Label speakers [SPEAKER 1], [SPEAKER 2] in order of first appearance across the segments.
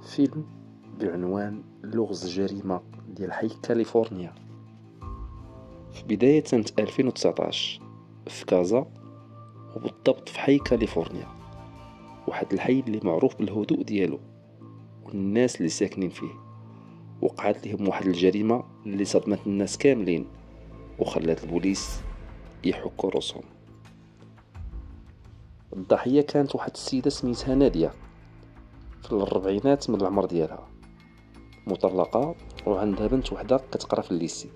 [SPEAKER 1] فيلم بعنوان لغز جريمة ديال حي كاليفورنيا. في بداية سنة 2019 في كازا، وبالضبط في حي كاليفورنيا، واحد الحي اللي معروف بالهدوء ديالو والناس اللي ساكنين فيه، وقعت لهم واحد الجريمة اللي صدمت الناس كاملين وخلات البوليس يحكوا راسهم. الضحية كانت واحد السيدة سميتها نادية، في الربعينات من العمر ديالها، مطلقة وعندها بنت وحدة كتقرا في الليسي.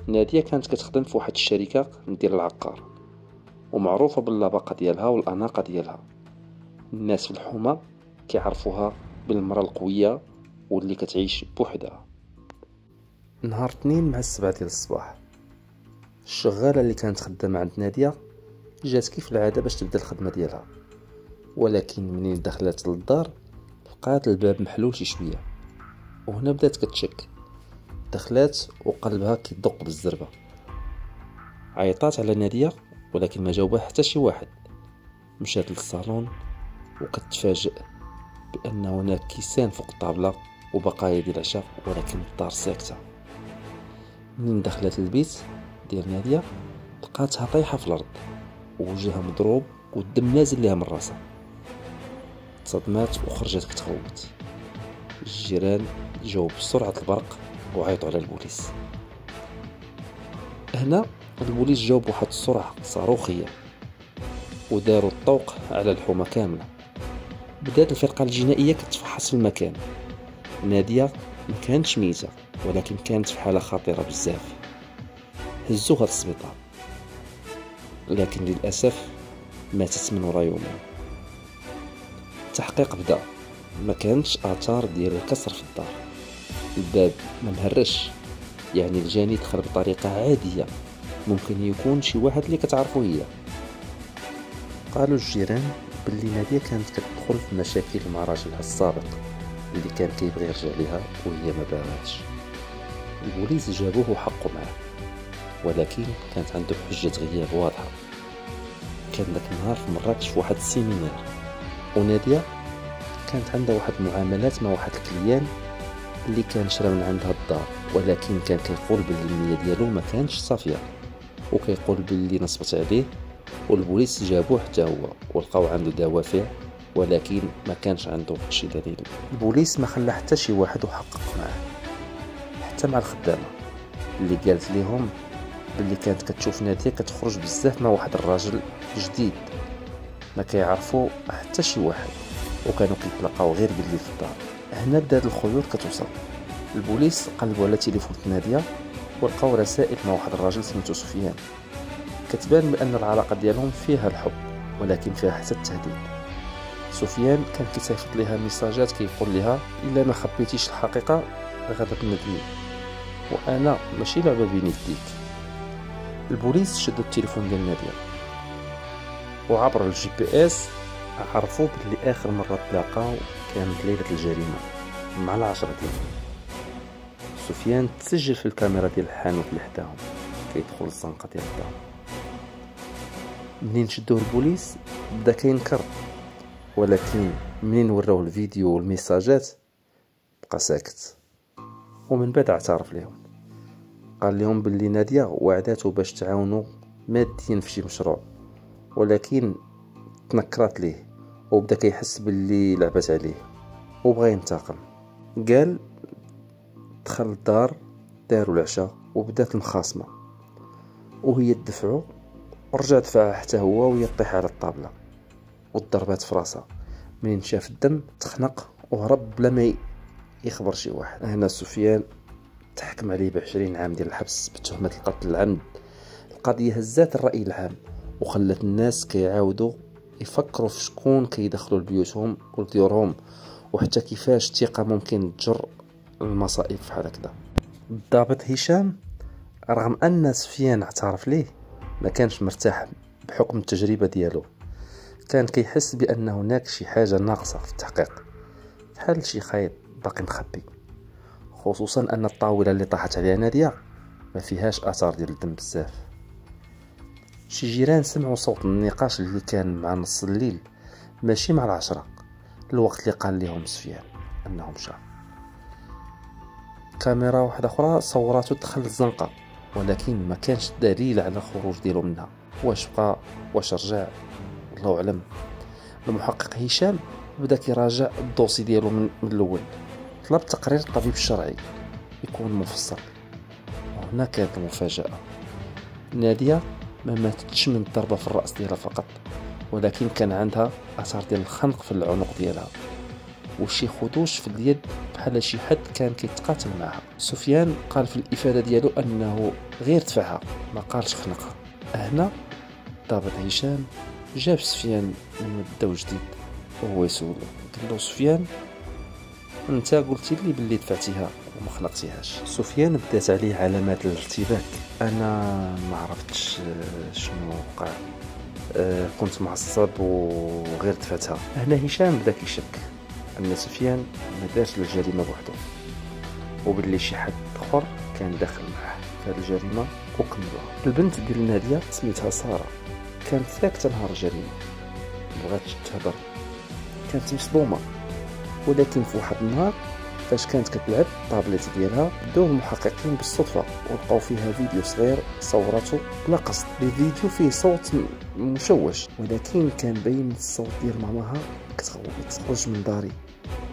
[SPEAKER 1] نادية كانت كتخدم في واحد الشركة ديال العقار، ومعروفة باللباقة ديالها والأناقة ديالها. الناس في الحومة كيعرفوها بالمرأة القوية واللي كتعيش بوحدها. نهار اثنين مع 7 ديال الصباح، الشغالة اللي كانت خدامة عند نادية جات كيف العادة باش تبدا الخدمة ديالها، ولكن منين دخلت للدار لقات الباب محلول شي شوية، وهنا بدات كتشك. دخلات وقلبها كيدق بالزربة، عيطات على نادية ولكن ما جاوبها حتى شي واحد. مشات للصالون وكتفاجئ بان هناك كيسان فوق الطابلة وبقايا ديال العشاء، ولكن الدار ساكتة. منين دخلت البيت ديال نادية لقاتها طايحة في الارض ووجهها مضروب والدم نازل ليها من راسها. تصدمات وخرجت كتخوت. الجيران جاو بسرعة البرق وعيطوا على البوليس. هنا البوليس جاو بواحد السرعة صاروخية وداروا الطوق على الحومة كاملة. بدات الفرقة الجنائية كتفحص في المكان. نادية ما كانتش ميتة، ولكن كانت في حالة خطيرة بزاف. هزوها للسبيطار، لكن للأسف ماتت من وراء يومين. التحقيق بدا، ما كانتش آثار ديال الكسر في الدار، الباب ما مهرش، يعني الجاني دخل بطريقة عادية، ممكن يكون شي واحد اللي كتعرفو هي. قالوا الجيران باللي نادية كانت كتدخل في مشاكل مع راجلها السابق اللي كان كيبغي يرجع ليها وهي ما باغاتش. البوليس جابوه وحقوا معاه، ولكن كانت عنده حجة غياب واضحة. كان داك النهار في مراكش في واحد السيمينار، ونادية كانت عندها واحد المعاملات مع واحد الكليان اللي كان شرا من عندها الدار، ولكن كان كيقول باللي النية ديالو ما كانش صافية، وكيقول باللي نصبت عليه. والبوليس جابوه حتى هو ولقاو عنده دوافع، ولكن ما كانش عنده شي دليل. البوليس ما خلى حتى شي واحد وحقق معاه، حتى مع الخدامة اللي قالت لهم باللي كانت كتشوف نادية كتخرج بزاف مع واحد الراجل جديد ما كيعرفو حتى شي واحد، وكانوا كيتلاقاو غير بالليل في الدار. هنا بدات الخيوط كتوصل. البوليس قلبوا على تليفون نادية ولقاو رسائل مع واحد الراجل سميتو سفيان. كتبان بان العلاقه ديالهم فيها الحب، ولكن فيها حتى التهديد. سفيان كان كيصيفط ليها ميساجات كيقول لها الا ما خبيتيش الحقيقه غادا تندمي، وانا ماشي لعبه بيني يديك. البوليس شدوا التليفون ديال نادية وعبر الجي بي اس عرفوا بلي اخر مره تلاقاو كانت ليله الجريمه مع 10 ديال. سفيان تسجل في الكاميرا ديال الحانوت اللي حداهم كيدخل الزنقه ديال الدار. منين شدوه البوليس بدا كينكر، ولكن منين وراوه الفيديو والميساجات بقى ساكت. ومن بعد اعترف لهم، قال لهم باللي نادية وعداتو باش تعاونوا ماديا في شي مشروع، ولكن تنكرات ليه وبدا كيحس باللي لعبت عليه وبغى ينتقم. قال دخل الدار، داروا العشاء وبدات المخاصمه، وهي تدفعو ورجع دفعها حتى هو وهي طيح على الطابله والضربات في راسها. منين شاف الدم تخنق وهرب بلا ما يخبر شي واحد. هنا سفيان تحكم عليه ب20 عام ديال الحبس بتهمه القتل العمد. القضيه هزات الراي العام وخلت الناس كيعاودوا يفكروا في شكون كيدخلوا لبيوتهم ولديورهم، وحتى كيفاش الثقه ممكن تجر المصائب بحال هكذا. الضابط هشام رغم ان سفيان اعترف ليه ما كانش مرتاح بحكم التجربه ديالو. كان كيحس بان هناك شي حاجه ناقصه في التحقيق، بحال شي خيط باقي مخبي، خصوصا ان الطاوله اللي طاحت عليها نادية ما فيهاش اثار ديال الدم بزاف. شي جيران سمعوا صوت النقاش اللي كان مع نص الليل، ماشي مع 10، الوقت اللي قال لهم سفيان. أنه مشى. كاميرا واحدة أخرى صورته دخل الزنقة، ولكن ما كانش دليل على الخروج ديالو منها. واش بقى واش رجع الله أعلم. المحقق هشام بدا كيراجع الدوسي ديالو من الأول، طلب تقرير الطبيب الشرعي يكون مفصل. وهنا كانت المفاجأة، نادية ما ماتتش من ضربة في الرأس ديالها فقط، ولكن كان عندها اثار ديال الخنق في العنق ديالها وشي خدوش في اليد بحال شي حد كان كيتقاتل معها. سفيان قال في الافاده ديالو انه غير دفعها، ما قالش خنقها. هنا ضابط هشام جاب سفيان من مدة جديد وهو يسولو، قال له سفيان انت قلتي لي باللي دفعتيها وما خنقتيهاش. سفيان بدات عليه علامات الارتباك، انا ما عرفتش شنو وقع، كنت معصب وغير دفعتها. هنا هشام بدا كيشك ان سفيان ما دارش الجريمه بوحدو وباللي شي حد اخر كان داخل معاه في هذه الجريمه وكملوها. البنت ديال ناديه سميتها ساره، كانت ساكته نهار الجريمه، مبغاتش تهضر، كانت مصدومه. ولكن في واحد النهار فاش كانت كتلعب الطابليت ديالها بداو المحققين بالصدفه ولقاو فيها فيديو صغير صورته بلا قصد. الفيديو فيه صوت مشوش، ولكن كان باين الصوت ديال ماماها كتخرج من داري،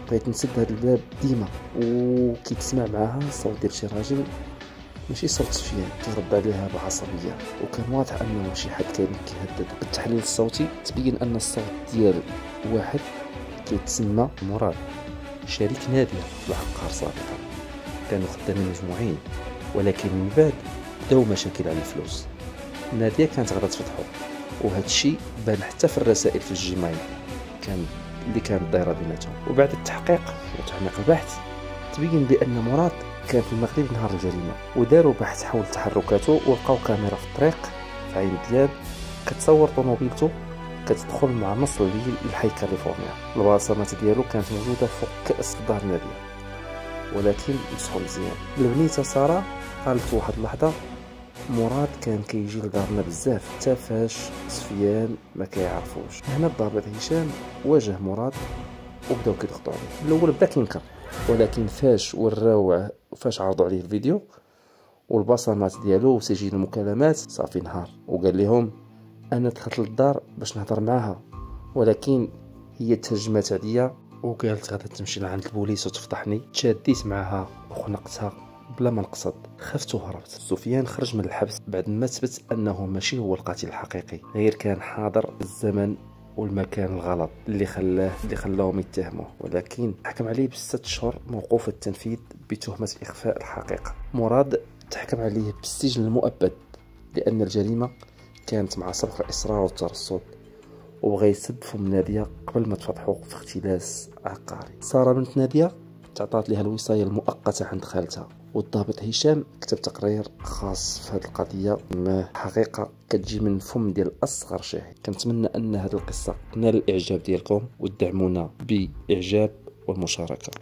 [SPEAKER 1] بغيت نسد هذا الباب ديما وكيتسمع معاها الصوت ديال شي راجل ماشي صوت سفيان كيرد عليها بعصبيه، وكان واضح انه شي حد كان كيهدد. بالتحليل الصوتي تبين ان الصوت ديال واحد كيتسمى مراد، شريك نادية في العقار سابقا، كانوا خدامين مجموعين، ولكن من بعد بداو مشاكل على الفلوس. نادية كانت غادا تفتحو، وهذا الشيء بان حتى في الرسائل في الجيميل اللي كانت دايره بيناتهم. وبعد التحقيق وتحقيق البحث تبين بان مراد كان في المغرب نهار الجريمه، وداروا بحث حول تحركاته ولقاو كاميرا في الطريق في عين دياب كتصور طوموبيلته كتدخل مع نص الليل لحي كاليفورنيا. البصمات ديالو كانت موجوده فوق كاس دار ناديه، ولكن مسحو مزيان. البنيته ساره قالت في واحد اللحظه مراد كان كيجي لدارنا بزاف حتى فاش سفيان ما كيعرفوش. هنا الضابط هشام واجه مراد وبداو كيضغطوا عليه. الاول بدا كينكر، ولكن فاش عرضوا عليه الفيديو والبصمات ديالو وسجل المكالمات صافي نهار، وقال لهم انا دخلت للدار باش نهضر معاها، ولكن هي تهجمات عليا وقالت غادا تمشي لعند البوليس وتفضحني. تشاديت معاها وخنقتها بلا ما نقصد، خفت وهربت. سفيان خرج من الحبس بعد ما ثبت انه ماشي هو القاتل الحقيقي، غير كان حاضر الزمن والمكان الغلط اللي خلاهم يتهموه، ولكن حكم عليه ب6 شهور موقوف التنفيذ بتهمة إخفاء الحقيقة. مراد تحكم عليه بالسجن المؤبد لأن الجريمة كانت مع سبق الإصرار والترصد، وبغى يسد فم نادية قبل ما تفضحو في اختلاس عقاري. سارة بنت نادية تعطات لها الوصاية المؤقتة عند خالتها، والضابط هشام كتب تقرير خاص في هذه القضية ما حقيقة كتجي من فم ديال أصغر شاهد. كنتمنى أن هذه القصة تنال الإعجاب ديالكم وتدعمونا بإعجاب والمشاركة.